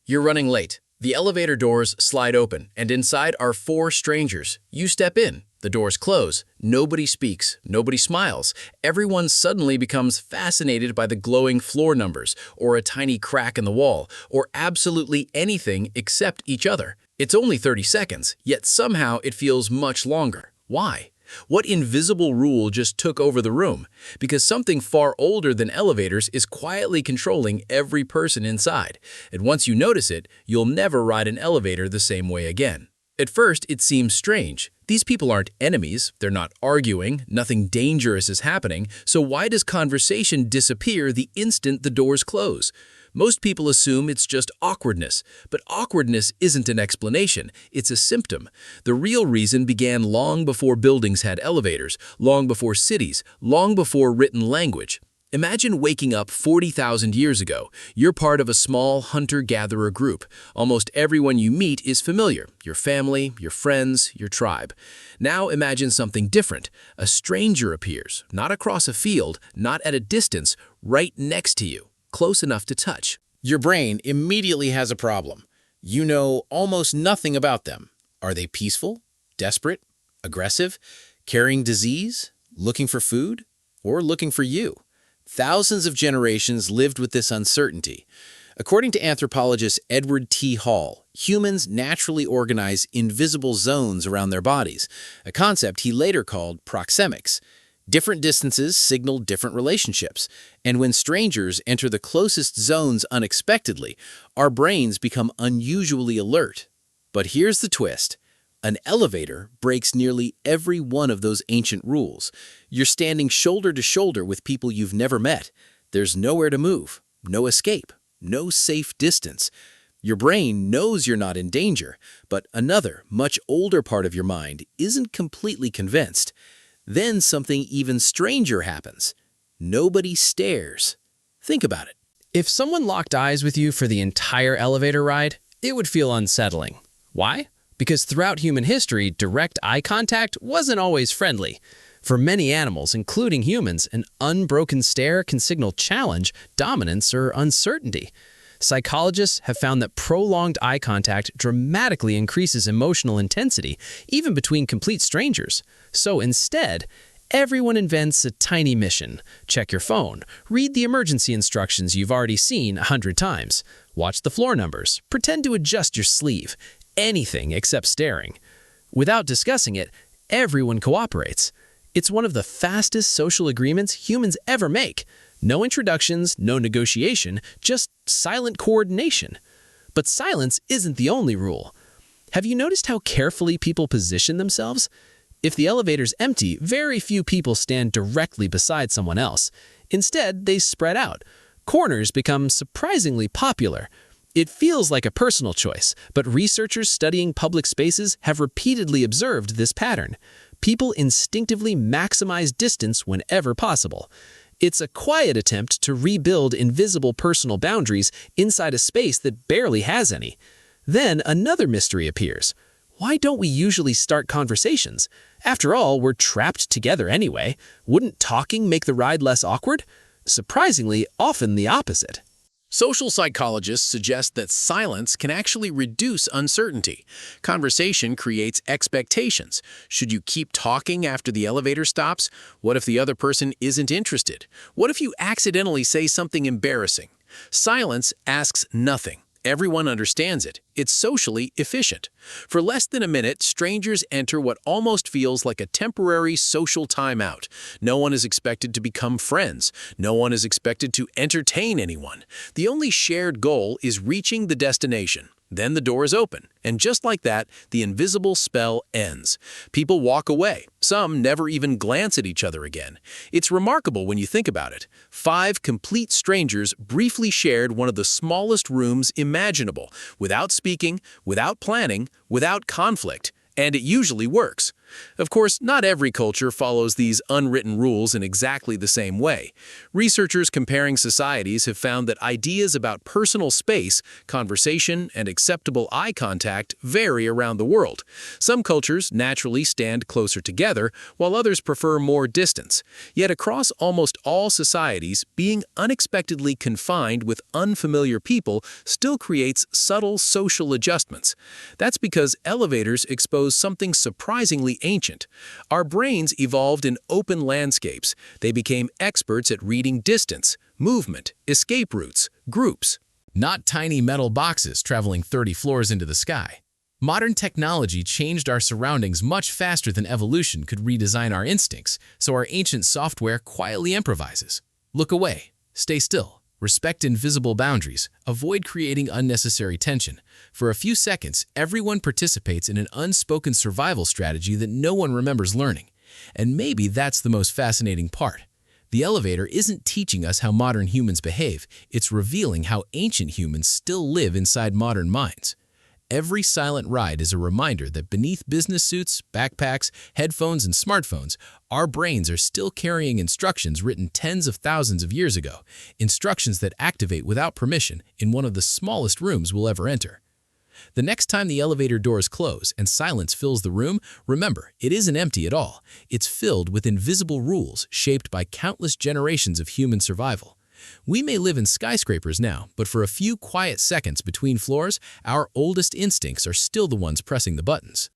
You're running late. The elevator doors slide open, and inside are four strangers. You step in. The doors close. Nobody speaks. Nobody smiles. Everyone suddenly becomes fascinated by the glowing floor numbers, or a tiny crack in the wall, or absolutely anything except each other. It's only 30 seconds, yet somehow it feels much longer. Why? What invisible rule just took over the room? Because something far older than elevators is quietly controlling every person inside. And once you notice it, you'll never ride an elevator the same way again. At first, it seems strange. These people aren't enemies, they're not arguing, nothing dangerous is happening, so why does conversation disappear the instant the doors close? Most people assume it's just awkwardness, but awkwardness isn't an explanation, it's a symptom. The real reason began long before buildings had elevators, long before cities, long before written language. Imagine waking up 40,000 years ago. You're part of a small hunter-gatherer group. Almost everyone you meet is familiar, your family, your friends, your tribe. Now imagine something different. A stranger appears, not across a field, not at a distance, right next to you, close enough to touch. Your brain immediately has a problem. You know almost nothing about them. Are they peaceful, desperate, aggressive, carrying disease, looking for food, or looking for you? Thousands of generations lived with this uncertainty. According to anthropologist Edward T. Hall, humans naturally organize invisible zones around their bodies, a concept he later called proxemics. Different distances signal different relationships, and when strangers enter the closest zones unexpectedly, our brains become unusually alert. But here's the twist. An elevator breaks nearly every one of those ancient rules. You're standing shoulder to shoulder with people you've never met. There's nowhere to move, no escape, no safe distance. Your brain knows you're not in danger, but another, much older part of your mind isn't completely convinced. Then something even stranger happens. Nobody stares. Think about it. If someone locked eyes with you for the entire elevator ride, it would feel unsettling. Why? Because throughout human history, direct eye contact wasn't always friendly. For many animals, including humans, an unbroken stare can signal challenge, dominance, or uncertainty. Psychologists have found that prolonged eye contact dramatically increases emotional intensity, even between complete strangers. So instead, everyone invents a tiny mission. Check your phone, read the emergency instructions you've already seen 100 times, watch the floor numbers, pretend to adjust your sleeve. Anything except staring. Without discussing it, everyone cooperates. It's one of the fastest social agreements humans ever make. No introductions, no negotiation, just silent coordination. But silence isn't the only rule. Have you noticed how carefully people position themselves? If the elevator's empty, very few people stand directly beside someone else. Instead, they spread out. Corners become surprisingly popular. It feels like a personal choice, but researchers studying public spaces have repeatedly observed this pattern. People instinctively maximize distance whenever possible. It's a quiet attempt to rebuild invisible personal boundaries inside a space that barely has any. Then another mystery appears. Why don't we usually start conversations? After all, we're trapped together anyway. Wouldn't talking make the ride less awkward? Surprisingly, often the opposite. Social psychologists suggest that silence can actually reduce uncertainty. Conversation creates expectations. Should you keep talking after the elevator stops? What if the other person isn't interested? What if you accidentally say something embarrassing? Silence asks nothing. Everyone understands it. It's socially efficient. For less than a minute, strangers enter what almost feels like a temporary social timeout. No one is expected to become friends. No one is expected to entertain anyone. The only shared goal is reaching the destination. Then the door is open, and just like that, the invisible spell ends. People walk away. Some never even glance at each other again. It's remarkable when you think about it. 5 complete strangers briefly shared one of the smallest rooms imaginable, without speaking, without planning, without conflict. And it usually works. Of course, not every culture follows these unwritten rules in exactly the same way. Researchers comparing societies have found that ideas about personal space, conversation, and acceptable eye contact vary around the world. Some cultures naturally stand closer together, while others prefer more distance. Yet across almost all societies, being unexpectedly confined with unfamiliar people still creates subtle social adjustments. That's because elevators expose something surprisingly ancient. Our brains evolved in open landscapes. They became experts at reading distance, movement, escape routes, groups. Not tiny metal boxes traveling 30 floors into the sky. Modern technology changed our surroundings much faster than evolution could redesign our instincts, so our ancient software quietly improvises. Look away, stay still, respect invisible boundaries, avoid creating unnecessary tension. For a few seconds, everyone participates in an unspoken survival strategy that no one remembers learning. And maybe that's the most fascinating part. The elevator isn't teaching us how modern humans behave, it's revealing how ancient humans still live inside modern minds. Every silent ride is a reminder that beneath business suits, backpacks, headphones, and smartphones, our brains are still carrying instructions written tens of thousands of years ago, instructions that activate without permission in one of the smallest rooms we'll ever enter. The next time the elevator doors close and silence fills the room, remember, it isn't empty at all. It's filled with invisible rules shaped by countless generations of human survival. We may live in skyscrapers now, but for a few quiet seconds between floors, our oldest instincts are still the ones pressing the buttons.